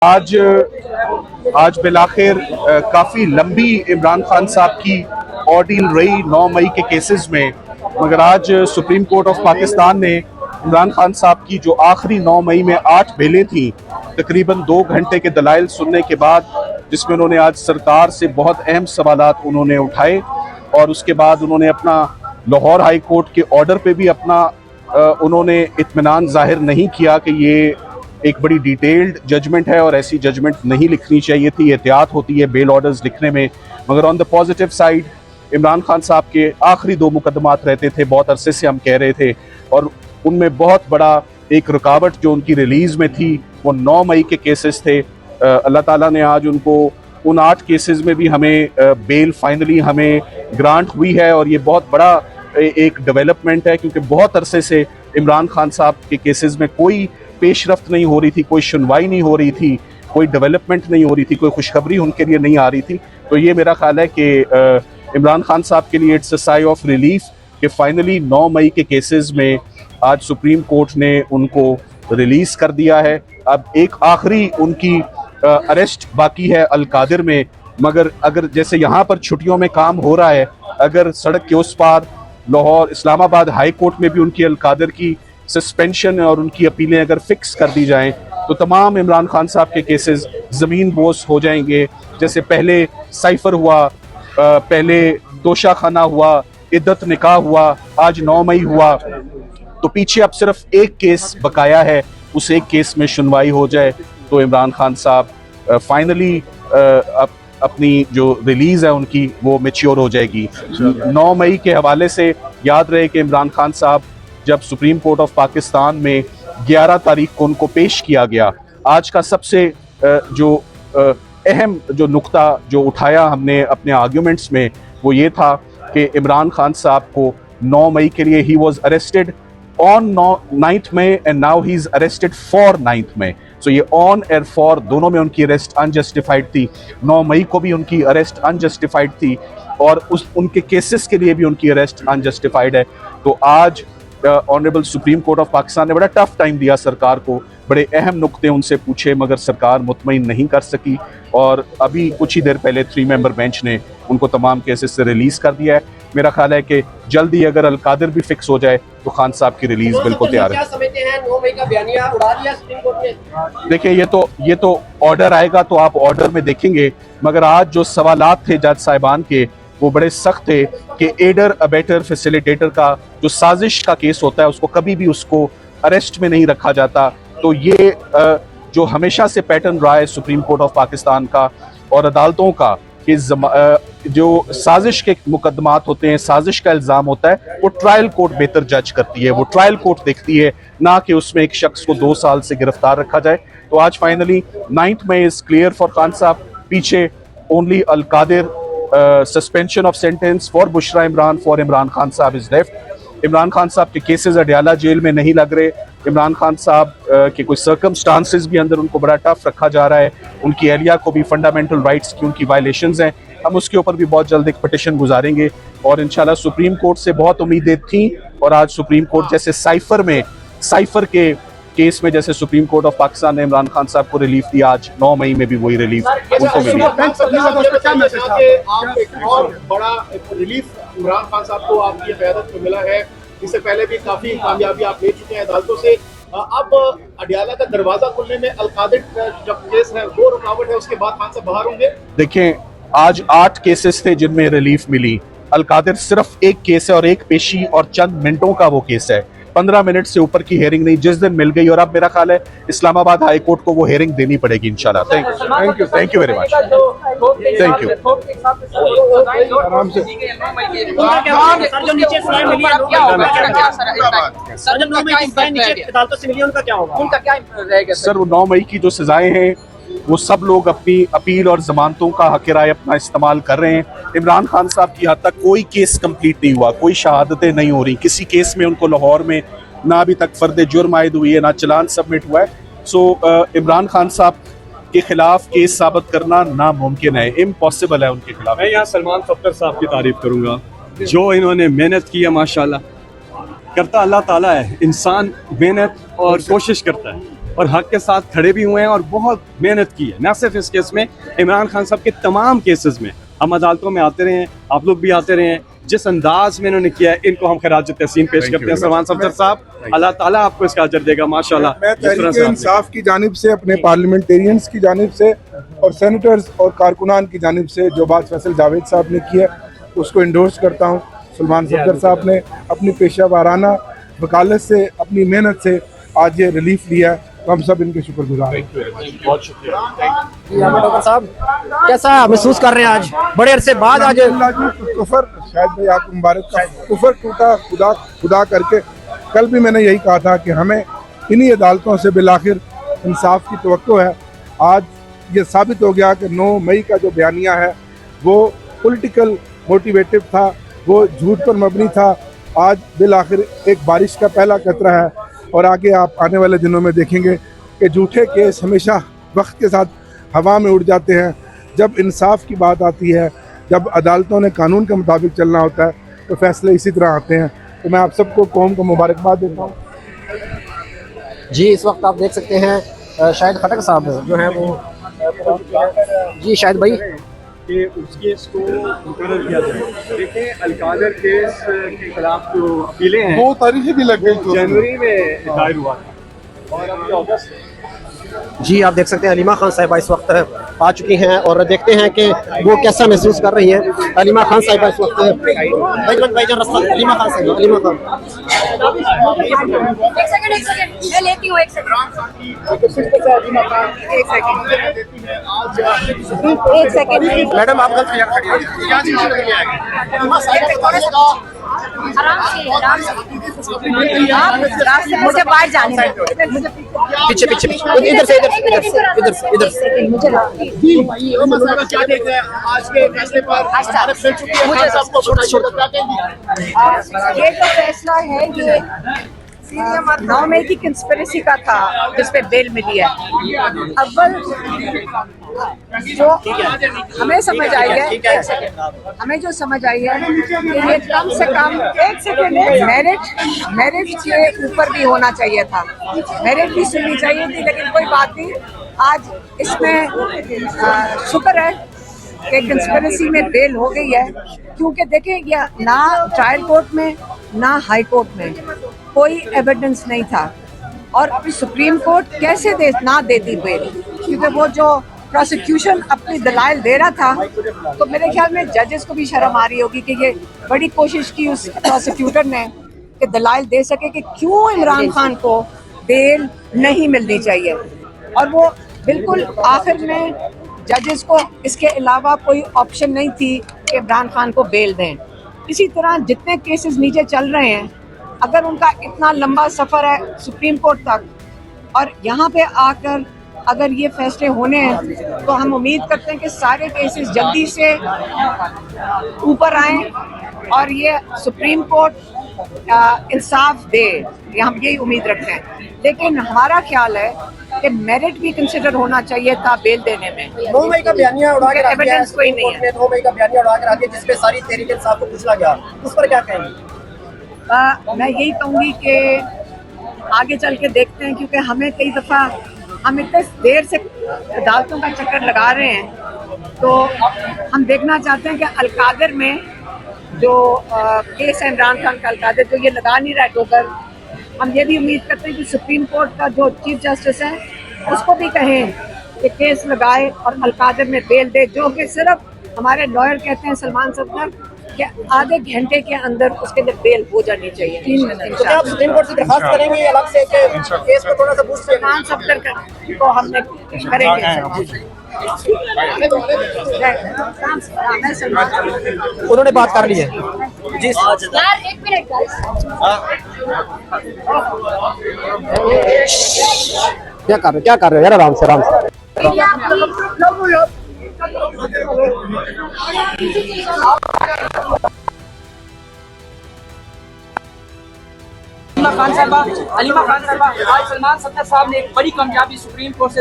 आज आज बिलाखिर काफ़ी लंबी इमरान खान साहब की ऑर्डील रही 9 मई के केसेस में, मगर आज सुप्रीम कोर्ट ऑफ पाकिस्तान ने इमरान खान साहब की जो आखिरी 9 मई में 8 बेलें थी, तकरीबन 2 घंटे के दलाइल सुनने के बाद, जिसमें उन्होंने आज सरकार से बहुत अहम सवालात उन्होंने उठाए और उसके बाद उन्होंने अपना लाहौर हाई कोर्ट के ऑर्डर पे भी अपना उन्होंने इत्मीनान जाहिर नहीं किया कि ये एक बड़ी डिटेल्ड जजमेंट है और ऐसी जजमेंट नहीं लिखनी चाहिए थी, एहतियात होती है बेल ऑर्डर्स लिखने में। मगर on the positive side Imran Khan साहब के आखिरी 2 मुकदमात रहते थे, बहुत अरसे से हम कह रहे थे, और उनमें बहुत बड़ा एक रुकावट जो उनकी रिलीज़ में थी वो 9 मई के केसेस थे। अल्लाह ताला ने आज उनको उन 8 केसेस में भी हमें बेल फाइनली हमें ग्रांट हुई है, और ये बहुत बड़ा एक डेवलपमेंट है, क्योंकि बहुत अरसे से इमरान खान साहब के केसेस में कोई पेशरफ्त नहीं हो रही थी, कोई सुनवाई नहीं हो रही थी, कोई डेवलपमेंट नहीं हो रही थी, कोई खुशखबरी उनके लिए नहीं आ रही थी। तो ये मेरा ख्याल है कि इमरान खान साहब के लिए it's a sigh of relief कि फाइनली 9 मई के केसेस में आज सुप्रीम कोर्ट ने उनको रिलीज़ कर दिया है। अब एक आखिरी उनकी अरेस्ट बाकी है अल-कादिर में, मगर अगर जैसे यहाँ पर छुट्टियों में काम हो रहा है, अगर सड़क के उस पार लाहौर इस्लामाबाद हाई कोर्ट में भी उनकी अल-कादिर की सस्पेंशन और उनकी अपीलें अगर फिक्स कर दी जाएं तो तमाम इमरान खान साहब के केसेस ज़मीन बोस हो जाएंगे। जैसे पहले साइफर हुआ, पहले तोशा खाना हुआ, इद्दत निकाह हुआ, आज 9 मई हुआ, तो पीछे अब सिर्फ एक केस बकाया है, उस एक केस में सुनवाई हो जाए तो इमरान खान साहब फाइनली अपनी जो रिलीज़ है उनकी वो मैच्योर हो जाएगी। 9 मई के हवाले से याद रहे कि इमरान खान साहब जब सुप्रीम कोर्ट ऑफ पाकिस्तान में 11 तारीख को उनको पेश किया गया, आज का सबसे जो अहम जो नुक्ता जो उठाया हमने अपने आर्ग्यूमेंट्स में वो ये था कि इमरान खान साहब को 9 मई के लिए he was arrested on 9th May and now he is arrested for 9th May. सो ये ऑन एयर फॉर दोनों में उनकी अरेस्ट अनजस्टिफाइड थी। 9 मई को भी उनकी अरेस्ट अनजस्टिफाइड थी और उनके केसेस के लिए भी उनकी अरेस्ट अनजस्टिफाइड है। तो आज honourable supreme court of Pakistan ने बड़ा टफ टाइम दिया सरकार को, बड़े अहम नुक्ते उनसे पूछे, मगर सरकार मुतमईन नहीं कर सकी, और अभी कुछ ही देर पहले 3 मेंबर बेंच ने उनको तमाम केसेस से रिलीज़ कर दिया है। मेरा ख्याल है कि जल्दी अगर अल-कादिर भी फिक्स हो जाए तो खान साहब की रिलीज बिल्कुल तैयार है। देखिए ये तो ऑर्डर आएगा तो आप ऑर्डर में देखेंगे, मगर आज जो सवालात थे जज साहिबान के वो बड़े सख्त थे कि एडर अबेटर फैसिलिटेटर का जो साजिश का केस होता है उसको कभी भी उसको अरेस्ट में नहीं रखा जाता। तो ये जो हमेशा से पैटर्न रहा है सुप्रीम कोर्ट ऑफ पाकिस्तान का और अदालतों का कि जो साजिश के मुकदमात होते हैं, साजिश का इल्ज़ाम होता है, वो ट्रायल कोर्ट बेहतर जज करती है, वो ट्रायल कोर्ट देखती है, ना कि उसमें एक शख्स को 2 साल से गिरफ्तार रखा जाए। तो आज finally 9th May is clear for Khan Sahab. पीछे only Al-Qadir suspension of sentence for Bushra Imran for Imran Khan Sahab is left. Imran Khan साहब के केसेस अडयाला जेल में नहीं लग रहे। इमरान खान साहब के कुछ सर्कमस्टांसेस भी अंदर उनको बड़ा टफ रखा जा रहा है। उनकी एहलिया को भी फंडामेंटल राइट्स की उनकी वायलेशंस हैं। हम उसके ऊपर भी बहुत जल्द एक पिटिशन गुजारेंगे और इंशाल्लाह सुप्रीम कोर्ट से बहुत उम्मीदें थी, और आज सुप्रीम कोर्ट जैसे साइफर के केस में जैसे सुप्रीम कोर्ट ऑफ पाकिस्तान ने इमरान खान साहब को रिलीफ दिया, आज 9 मई में भी वही रिलीफ उनको मिली। इमरान खान साहब को आपकी क़यादत में मिला है, इससे पहले भी काफी कामयाबी आप ले चुके हैं अदालतों से। अब अडयाला का दरवाजा खुलने में अल-कादिर जब केस है वो रुकावट है, उसके बाद खान साहब बाहर होंगे। देखें आज 8 केसेस थे जिनमें रिलीफ मिली। अल-कादिर सिर्फ एक केस है और एक पेशी और चंद मिनटों का वो केस है, 15 मिनट से ऊपर की हेयरिंग नहीं, जिस दिन मिल गई। और अब मेरा ख्याल है इस्लामाबाद हाई कोर्ट को वो हेयरिंग देनी पड़ेगी इंशाल्लाह। Thank you very much, thank you. Sir वो 9 मई की जो सजाएं हैं वो सब लोग अपनी अपील और जमानतों का हक राय अपना इस्तेमाल कर रहे हैं। इमरान खान साहब की हद तक कोई केस कंप्लीट नहीं हुआ, कोई शहादतें नहीं हो रही किसी केस में। उनको लाहौर में ना अभी तक फर्द जुर्म आयद हुई है, ना चलान सबमिट हुआ है। सो इमरान खान साहब के खिलाफ केस साबित करना नामुमकिन है, इम्पॉसिबल है उनके खिलाफ। मैं यहाँ सलमान खफ्तर साहब की तारीफ करूँगा, जो इन्होंने मेहनत की है, माशाल्लाह करता अल्लाह ताला है। इंसान मेहनत और कोशिश करता है, और हक के साथ खड़े भी हुए हैं और बहुत मेहनत की है, न सिर्फ इस केस में, इमरान खान साहब के तमाम केसेस में। हम अदालतों में आते रहे हैं, आप लोग भी आते रहे हैं, जिस अंदाज में इन्होंने किया है, इनको हम खराज तहसीन पेश करते हैं। सलमान सफदर साहब, अल्लाह ताला आपको इसका अजर देगा माशाल्लाह। मैं जिस तरह तहरीक से आपने- इंसाफ की जानिब से, अपने पार्लियामेंटेरियंस की जानिब से और सेनेटर्स और कारकुनान की जानिब से जो बात फैसल जावेद साहब ने की है उसको इंडोर्स करता हूँ। सलमान सफदर साहब ने अपनी पेशा वाराना वकालत से, अपनी मेहनत से आज ये रिलीफ लिया है, तो हम सब इनके शुक्रगुजार हैं। बहुत शुक्रिया। डॉक्टर साहब कैसा महसूस कर रहे हैं आज बड़े अरसे बाद? आज कुफर, शायद भाई आपको मुबारक का कुफर टूटा खुदा करके। कल भी मैंने यही कहा था कि हमें इन्हीं अदालतों से बिलाखिर इंसाफ की तवक्को है। आज ये साबित हो गया कि 9 मई का जो बयानिया है वो पॉलिटिकल मोटिवेटेड था, वो झूठ पर मबनी था। आज बिलाखिर एक बारिश का पहला कतरा है और आगे आप आने वाले दिनों में देखेंगे कि झूठे केस हमेशा वक्त के साथ हवा में उड़ जाते हैं। जब इंसाफ की बात आती है, जब अदालतों ने कानून के मुताबिक चलना होता है, तो फैसले इसी तरह आते हैं। तो मैं आप सबको कौम को मुबारकबाद देता हूँ। जी, इस वक्त आप देख सकते हैं शाहिद खटक साहब जो हैं वो जी शाहिद भाई कि उस केस को मुकर्रर किया जाए। देखें, अलकादर केस के खिलाफ जो अपीलें हैं 2 तारीखें भी लग गई जनवरी में दायर हुआ था और अब ये अगस्त में। जी, आप देख सकते हैं अलीमा खान साहिबा इस वक्त आ चुकी हैं और देखते हैं कि वो कैसा महसूस कर रही हैं। अलीमा खान साहिबा इस वक्त भाईजान रास्ता अलीमा खान साहिबा अलीमा खान एक सेकंड मैं लेती हूँ, एक सेकंड मैडम आप गलत यहाँ खड़ी हैं। आराम से आप रास्ते मुझे बाहर जाने दो। पीछे पीछे इधर से मुझे क्या देख रहे हैं आज के फैसले पर? भारत मिल चुकी है मुझे खान साहब को, क्या कहेंगी? ये तो फैसला है, ये 9 मई की कंस्पिरेसी का था जिसपे बेल मिली है। अव्वल जो हमें समझ आई है, हमें जो समझ आई है कि ये कम से कम मेरिट के ऊपर भी होना चाहिए था, मेरिट भी सुननी चाहिए थी, लेकिन कोई बात नहीं। आज इसमें शुक्र है कि कंस्पिरेसी में बेल हो गई है, क्योंकि देखिए ये ना ट्रायल कोर्ट में ना हाई कोर्ट में कोई एविडेंस नहीं था और सुप्रीम कोर्ट कैसे ना देती बेल, क्योंकि वो जो प्रोसिक्यूशन अपनी दलाइल दे रहा था, तो मेरे ख्याल में जजेस को भी शर्म आ रही होगी कि ये बड़ी कोशिश की उस प्रोसिक्यूटर ने कि दलाइल दे सके कि क्यों इमरान खान को बेल नहीं मिलनी चाहिए, और वो बिल्कुल आखिर में जजेस को इसके अलावा कोई ऑप्शन नहीं थी कि इमरान खान को बेल दें। इसी तरह जितने केसेस नीचे चल रहे हैं, अगर उनका इतना लंबा सफ़र है सुप्रीम कोर्ट तक और यहाँ पे आकर अगर ये फैसले होने हैं, तो हम उम्मीद करते हैं कि सारे केसेस जल्दी से ऊपर आएं और ये सुप्रीम कोर्ट इंसाफ दे, हम यही उम्मीद रखते हैं। लेकिन हमारा ख्याल है कि मेरिट भी कंसिडर होना चाहिए था बेल देने में। 9 मई का बयानिया उड़ा के एविडेंस कोई नहीं है। 9 मई का बयानिया उड़ा के रख दिया जिसपे सारी तहरीक इंसाफ को पूछा गया, उस पर क्या कहेंगे? मैं यही कहूँगी कि आगे चल के देखते हैं, क्योंकि हमें कई दफ़ा हम इतने देर से अदालतों का चक्कर लगा रहे हैं, तो हम देखना चाहते हैं कि अलकादर में जो केस है इमरान खान का, अलकादर जो ये लगा नहीं रहा है टोकर, हम ये भी उम्मीद करते हैं कि सुप्रीम कोर्ट का जो चीफ जस्टिस है उसको भी कहें कि केस लगाए और अलकादर में बेल दे, जो कि सिर्फ हमारे लॉयर कहते हैं सलमान सफदर कि आधे घंटे के अंदर उसके लिए बेल हो जानी चाहिए। 3 मिनट तो क्या आप सुप्रीम कोर्ट से दरखास्त करेंगे अलग से कि केस को थोड़ा सा बूस्ट करें? सलमान सफदर को हमने करेंगे। उन्होंने बात कर ली है जी। यार एक मिनट क्या कर रहे हो यार? आराम से अलीमा खान साहबा आज सलमान सफदर साहब ने एक बड़ी कामयाबी सुप्रीम कोर्ट से